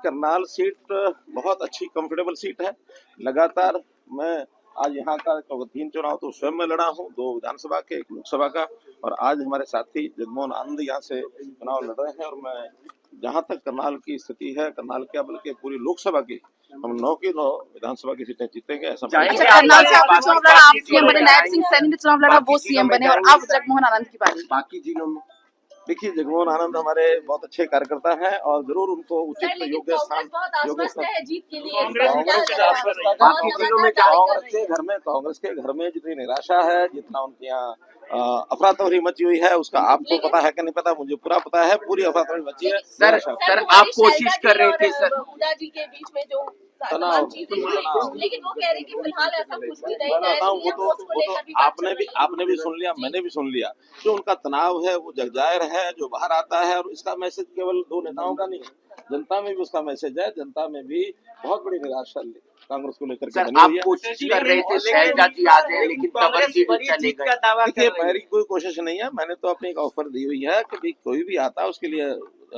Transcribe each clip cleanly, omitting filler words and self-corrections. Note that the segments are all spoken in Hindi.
करनाल सीट बहुत अच्छी कंफर्टेबल सीट है। लगातार मैं आज यहाँ का 3 चुनाव तो स्वयं में लड़ा हूँ, 2 विधानसभा के, 1 लोकसभा का, और आज हमारे साथी जगमोहन आनंद यहाँ से चुनाव लड़ रहे हैं। और मैं जहाँ तक करनाल की स्थिति है, करनाल क्या बल्कि पूरी लोकसभा की, हम 9 की 9 विधानसभा की सीटें जीतेंगे ऐसा। करनाल से आपने चुनाव लड़ा, आप सीएम बने, नायब सिंह सैनी ने चुनाव लड़ा, वो सीएम बने, और अब जगमोहन आनंद की बारी। बाकी जिलों में देखिए, जगमोहन आनंद हमारे बहुत अच्छे कार्यकर्ता हैं और जरूर उनको उचित योग्य स्थान जीत के लिए कांग्रेस के घर में जितनी निराशा है, जितना उनके यहाँ अफरा तफरी मची हुई है, उसका आपको पता है कि नहीं पता, मुझे पूरा पता है, पूरी अफरा तफरी मची है। सर आप कोशिश कर रहे थे सर जी के बीच में जो तनाव, लेकिन वो कह रहे कि फिलहाल ऐसा कुछ भी नहीं है। वो तो आपने भी सुन लिया, मैंने भी सुन लिया। जो उनका तनाव है वो जगजाहिर है, जो बाहर आता है, और इसका मैसेज केवल 2 नेताओं का नहीं है, जनता में भी उसका मैसेज है। जनता में भी बहुत बड़ी निराशा कांग्रेस को लेकर के बनी हुई है। कोशिश कर रहे थे शैलजा जी आ जाए, लेकिन तब जी चले गए। देखिए, मेरी कोई कोशिश नहीं है, मैंने तो अपनी एक ऑफर दी हुई है कि कोई भी आता है उसके लिए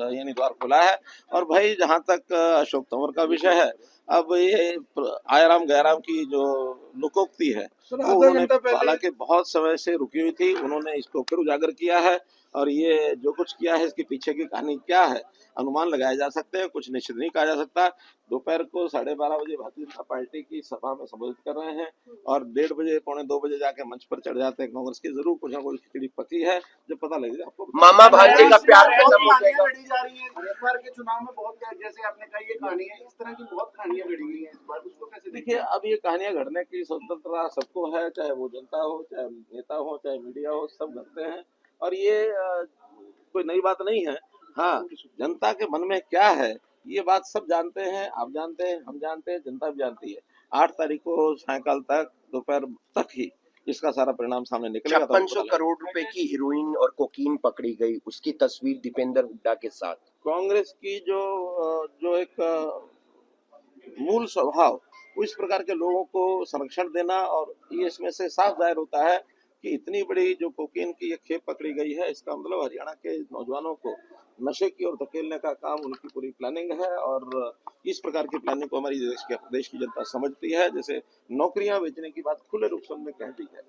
यानी द्वार खुला है। और भाई, जहाँ तक अशोक तंवर का विषय है, अब ये आयराम गैराम की जो लोकोक्ति है वो उन्होंने हालांकि बहुत समय से रुकी हुई थी, उन्होंने इसको फिर उजागर किया है। और ये जो कुछ किया है, इसके पीछे की कहानी क्या है, अनुमान लगाए जा सकते हैं, कुछ निश्चित नहीं कहा जा सकता। दोपहर को 12:30 बजे भारतीय जनता पार्टी की सभा में संबोधित कर रहे हैं और 1:30 बजे, 1:45 बजे जाके मंच पर चढ़ जाते हैं। कांग्रेस की जरूर कुछ न कुछ खिचड़ी पकी है, जब पता लगेगा आपको। मामा भांजे का प्यार खत्म हो जाएगा। लड़ी जा रही है इस बार के चुनाव में, बहुत जैसे आपने कहा ये कहानी है, इस तरह की बहुत कहानियां घड़ी हुई हैं इस बार, उसको कैसे देखिए, अब ये कहानियां घड़ने की स्वतंत्रता सबको है, चाहे वो जनता हो, चाहे नेता हो, चाहे मीडिया हो, सब घड़ते हैं। और ये कोई नई बात नहीं है। हाँ, जनता के मन में क्या है ये बात सब जानते हैं, आप जानते हैं, हम जानते हैं, जनता भी जानती है। 8 तारीख को सायंकाल तक, दोपहर तक ही इसका सारा परिणाम सामने निकलेगा। 5600 करोड़ रुपए की हीरोइन और कोकीन पकड़ी गई, उसकी तस्वीर दीपेंद्र हुड्डा के साथ। कांग्रेस की जो एक मूल स्वभाव, इस प्रकार के लोगों को संरक्षण देना, और ये इसमें से साफ जाहिर होता है कि इतनी बड़ी जो कोकीन की ये खेप पकड़ी गई है, इसका मतलब हरियाणा के नौजवानों को नशे की ओर धकेलने का काम उनकी पूरी प्लानिंग है। और इस प्रकार की प्लानिंग को हमारी देश की जनता समझती है। जैसे नौकरियां बेचने की बात खुले रूप से हमने कह दी है,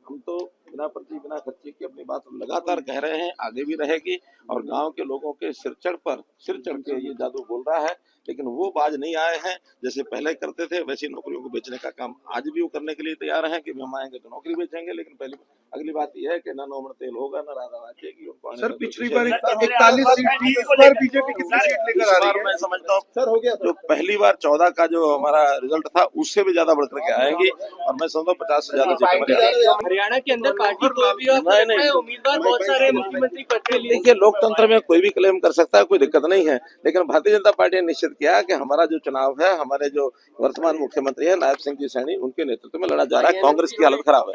हम तो बिना पर्ची बिना खर्ची की अपनी बात लगातार कह रहे हैं, आगे भी रहेगी। और गांव के लोगों के सिर चढ़ के ये जादू बोल रहा है, लेकिन वो बाज नहीं आए हैं। जैसे पहले करते थे वैसी नौकरियों को बेचने का काम आज भी वो करने के लिए तैयार हैं कि हम आएंगे तो नौकरी बेचेंगे। लेकिन अगली बात यह है कि न नोमन तेल होगा, न राधा वाचेगी। उनको सर पिछली बार 41 सीट थी, इस बार बीजेपी कितनी सीट लेकर आ रही है? मैं समझता हूँ सर हो गया, जो पहली बार 14 का जो हमारा रिजल्ट था उससे भी ज्यादा बढ़ करके आएंगी। और मैं समझता हूँ 50 से ज्यादा सीटें हरियाणा के अंदर पार्टी कोई भी उम्मीदवार बहुत सारे मुख्यमंत्री पद के लिए। देखिए, लोकतंत्र में कोई भी क्लेम कर सकता है, कोई दिक्कत नहीं है। लेकिन भारतीय जनता पार्टी ने निश्चित किया कि हमारा जो चुनाव है, हमारे जो वर्तमान मुख्यमंत्री है नायब सिंह जी सैनी, उनके नेतृत्व में लड़ा जा रहा है। कांग्रेस की हालत खराब है।